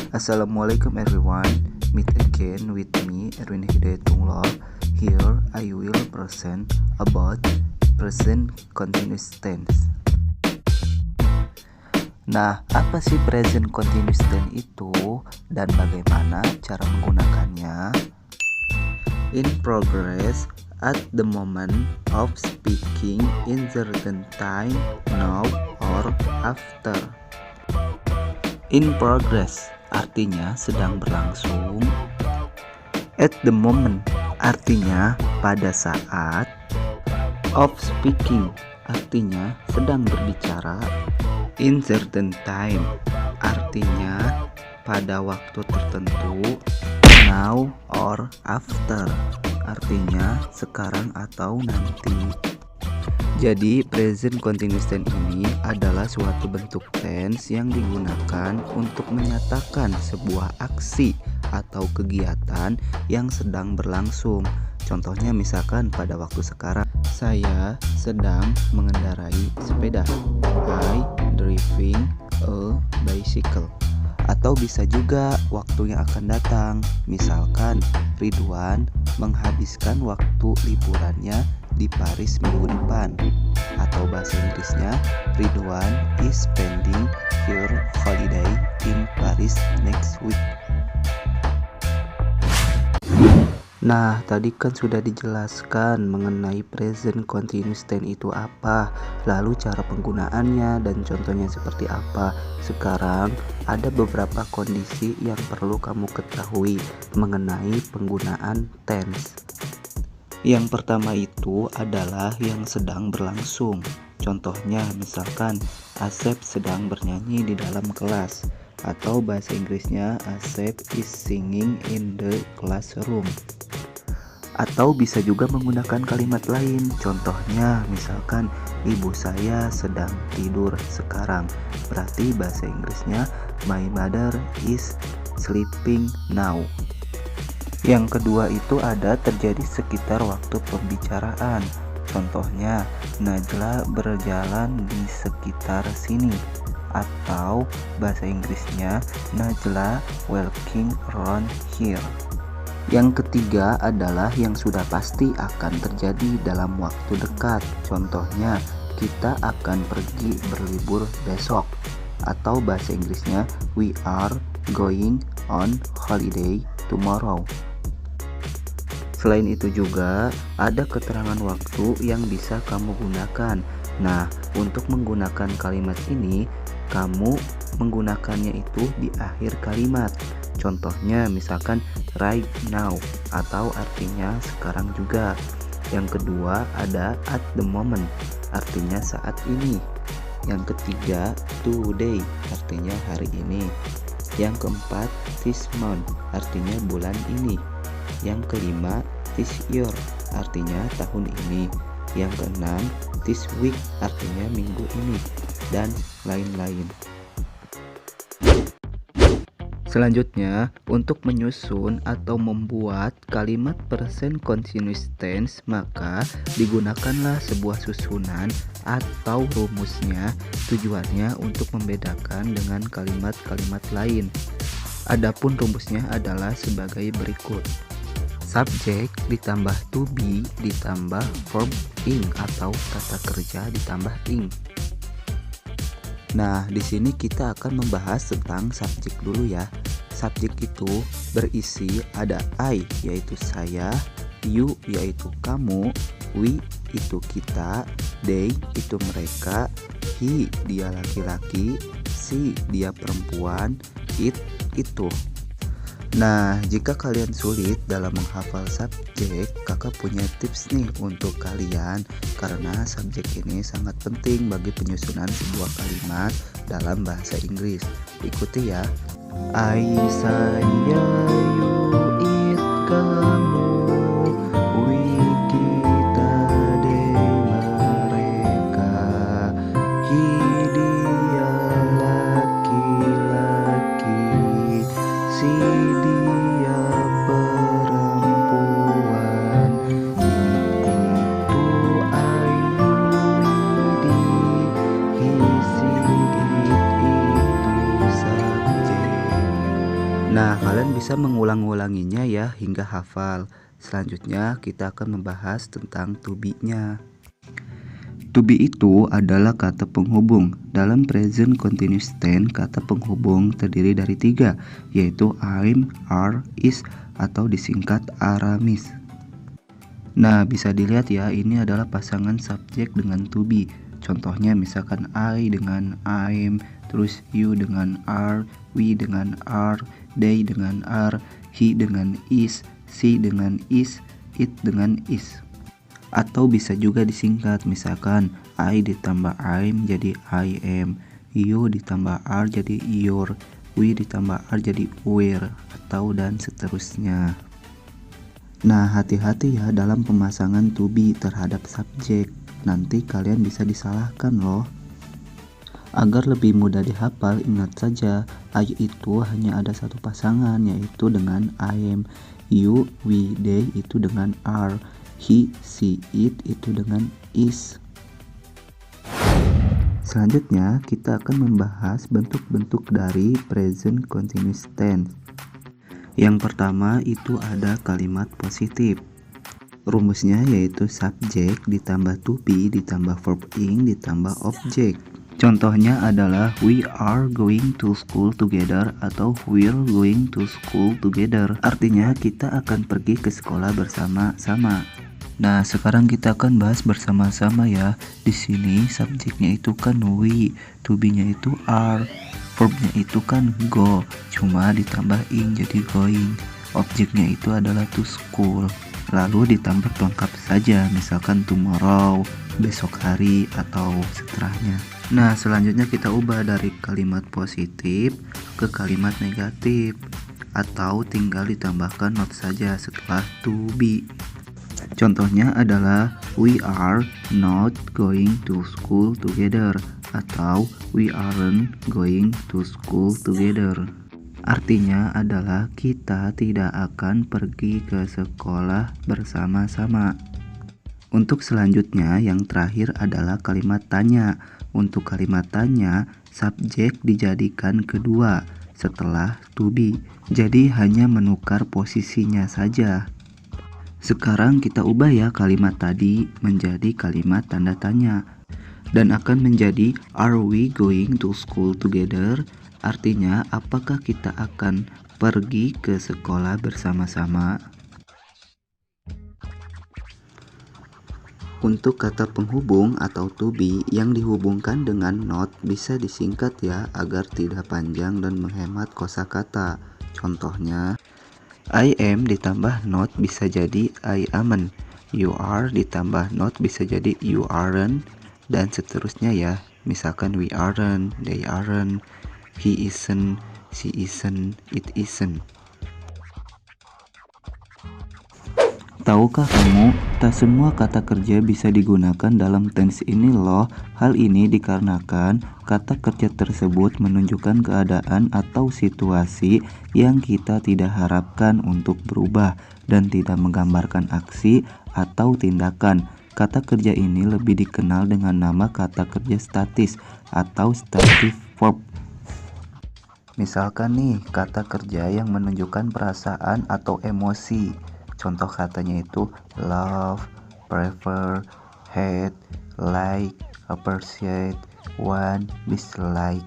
Assalamualaikum everyone. Meet again with me Erwin Hidayatullah. Here I will present about present continuous tense. Nah, apa sih present continuous tense itu dan bagaimana cara menggunakannya? In progress, at the moment of speaking, in certain time, now or after. In progress artinya sedang berlangsung. At the moment artinya pada saat. Of speaking artinya sedang berbicara. In certain time artinya pada waktu tertentu. Now or after artinya sekarang atau nanti. Jadi present continuous tense ini adalah suatu bentuk tense yang digunakan untuk menyatakan sebuah aksi atau kegiatan yang sedang berlangsung. Contohnya misalkan pada waktu sekarang saya sedang mengendarai sepeda. I driving a bicycle. Atau bisa juga waktu yang akan datang. Misalkan Ridwan menghabiskan waktu liburannya di Paris minggu depan. Atau bahasa Inggrisnya, Ridwan is spending her holiday in Paris next week. Nah, tadi kan sudah dijelaskan mengenai present continuous tense itu apa, lalu cara penggunaannya dan contohnya seperti apa. Sekarang ada beberapa kondisi yang perlu kamu ketahui mengenai penggunaan tense. Yang pertama itu adalah yang sedang berlangsung. Contohnya misalkan Asep sedang bernyanyi di dalam kelas. Atau bahasa Inggrisnya Asep is singing in the classroom. Atau bisa juga menggunakan kalimat lain. Contohnya misalkan ibu saya sedang tidur sekarang. Berarti bahasa Inggrisnya my mother is sleeping now. Yang kedua itu ada terjadi sekitar waktu pembicaraan. Contohnya Najla berjalan di sekitar sini. Atau bahasa Inggrisnya Najla walking around here. Yang ketiga adalah yang sudah pasti akan terjadi dalam waktu dekat. Contohnya kita akan pergi berlibur besok. Atau bahasa Inggrisnya we are going on holiday tomorrow. Selain itu juga ada keterangan waktu yang bisa kamu gunakan. Nah, untuk menggunakan kalimat ini, kamu menggunakannya itu di akhir kalimat. Contohnya misalkan right now atau artinya sekarang juga. Yang kedua ada at the moment, artinya saat ini. Yang ketiga today, artinya hari ini. Yang keempat this month, artinya bulan ini. Yang kelima this year, artinya tahun ini. Yang keenam this week, artinya minggu ini, dan lain-lain. Selanjutnya, untuk menyusun atau membuat kalimat present continuous tense, maka digunakanlah sebuah susunan atau rumusnya. Tujuannya untuk membedakan dengan kalimat-kalimat lain. Adapun rumusnya adalah sebagai berikut. Subjek ditambah to be ditambah verb ing atau kata kerja ditambah ing. Nah, di sini kita akan membahas tentang subjek dulu ya. Subjek itu berisi ada I yaitu saya, you yaitu kamu, we itu kita, they itu mereka, he dia laki-laki, she dia perempuan, it itu. Nah, jika kalian sulit dalam menghafal subjek, kakak punya tips nih untuk kalian. Karena subjek ini sangat penting bagi penyusunan sebuah kalimat dalam bahasa Inggris. Ikuti ya. I, saya, you, it, kamu, we, kita, they, mereka, he, dia, laki-laki, si, dia, perempuan, it, itu, ayu, di, he, si, it, itu subjek. Nah, kalian bisa mengulang-ulanginya ya hingga hafal. Selanjutnya kita akan membahas tentang to be-nya. To be itu adalah kata penghubung. Dalam present continuous tense, kata penghubung terdiri dari 3, yaitu I'm, are, is, atau disingkat Aramis. Nah, bisa dilihat ya, ini adalah pasangan subjek dengan to be. Contohnya misalkan I dengan I'm, terus you dengan are, we dengan are, they dengan are, he dengan is, she dengan is, it dengan is. Atau bisa juga disingkat, misalkan I ditambah I'm jadi I am, you ditambah are jadi your, we ditambah are jadi we're, atau dan seterusnya. Nah, hati-hati ya dalam pemasangan to be terhadap subjek, nanti kalian bisa disalahkan loh. Agar lebih mudah dihafal, ingat saja I itu hanya ada satu pasangan, yaitu dengan I am, you, we, they itu dengan are, he, she, it itu dengan is. Selanjutnya kita akan membahas bentuk-bentuk dari present continuous tense. Yang pertama itu ada kalimat positif. Rumusnya yaitu subjek ditambah to be ditambah verb ing ditambah object. Contohnya adalah we are going to school together atau we're going to school together. Artinya kita akan pergi ke sekolah bersama-sama. Nah, sekarang kita akan bahas bersama-sama ya. Di sini subjeknya itu kan we, to be-nya itu are, verb-nya itu kan go, cuma ditambah ing jadi going. Objeknya itu adalah to school. Lalu ditambah pelengkap saja, misalkan tomorrow, besok hari, atau setelahnya. Nah, selanjutnya kita ubah dari kalimat positif ke kalimat negatif, atau tinggal ditambahkan not saja setelah to be. Contohnya adalah we are not going to school together atau we aren't going to school together. Artinya adalah kita tidak akan pergi ke sekolah bersama-sama. Untuk selanjutnya yang terakhir adalah kalimat tanya. Untuk kalimat tanya, subjek dijadikan kedua setelah to be. Jadi hanya menukar posisinya saja. Sekarang kita ubah ya kalimat tadi menjadi kalimat tanda tanya dan akan menjadi are we going to school together? Artinya apakah kita akan pergi ke sekolah bersama-sama? Untuk kata penghubung atau to be yang dihubungkan dengan not bisa disingkat ya agar tidak panjang dan menghemat kosakata. Contohnya I am ditambah not bisa jadi I amn't, you are ditambah not bisa jadi you aren't, dan seterusnya ya. Misalkan we aren't, they aren't, he isn't, she isn't, it isn't. Tahukah kamu, tak semua kata kerja bisa digunakan dalam tense ini loh. Hal ini dikarenakan kata kerja tersebut menunjukkan keadaan atau situasi yang kita tidak harapkan untuk berubah dan tidak menggambarkan aksi atau tindakan. Kata kerja ini lebih dikenal dengan nama kata kerja statis atau stative verb. Misalkan nih, kata kerja yang menunjukkan perasaan atau emosi. Contoh katanya itu love, prefer, hate, like, appreciate, want, dislike.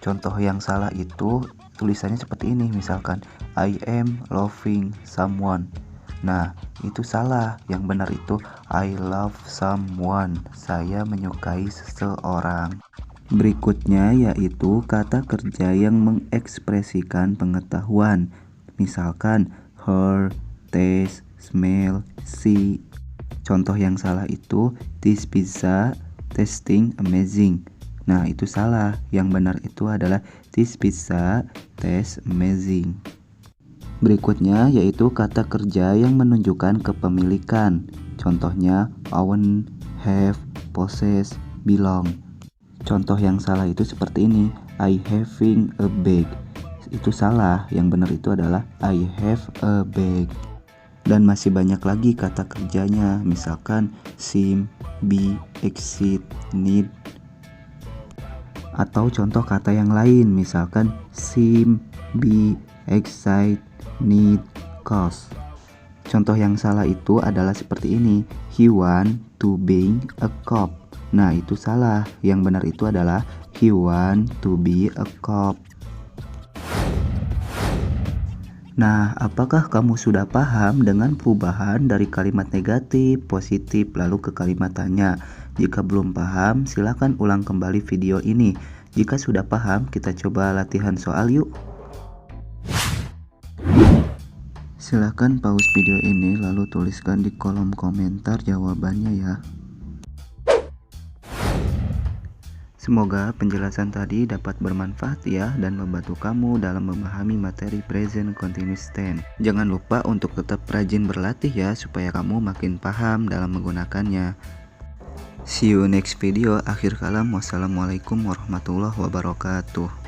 Contoh yang salah itu tulisannya seperti ini, misalkan I am loving someone. Nah, itu salah. Yang benar itu I love someone. Saya menyukai seseorang. Berikutnya yaitu kata kerja yang mengekspresikan pengetahuan. Misalkan her, taste, smell, see. Contoh yang salah itu this pizza tasting amazing. Nah, itu salah. Yang benar itu adalah this pizza tastes amazing. Berikutnya yaitu kata kerja yang menunjukkan kepemilikan. Contohnya own, have, possess, belong. Contoh yang salah itu seperti ini, I having a bag. Itu salah. Yang benar itu adalah I have a bag. Dan masih banyak lagi kata kerjanya, misalkan seem, be, exist, need. Atau contoh kata yang lain, misalkan seem, be, excite, need, cause. Contoh yang salah itu adalah seperti ini. He want to be a cop. Nah, itu salah. Yang benar itu adalah he want to be a cop. Nah, apakah kamu sudah paham dengan perubahan dari kalimat negatif, positif, lalu ke kalimat tanya? Jika belum paham, silakan ulang kembali video ini. Jika sudah paham, kita coba latihan soal yuk. Silakan pause video ini lalu tuliskan di kolom komentar jawabannya ya. Semoga penjelasan tadi dapat bermanfaat ya dan membantu kamu dalam memahami materi present continuous tense. Jangan lupa untuk tetap rajin berlatih ya supaya kamu makin paham dalam menggunakannya. See you next video. Akhir kalam, wassalamualaikum warahmatullahi wabarakatuh.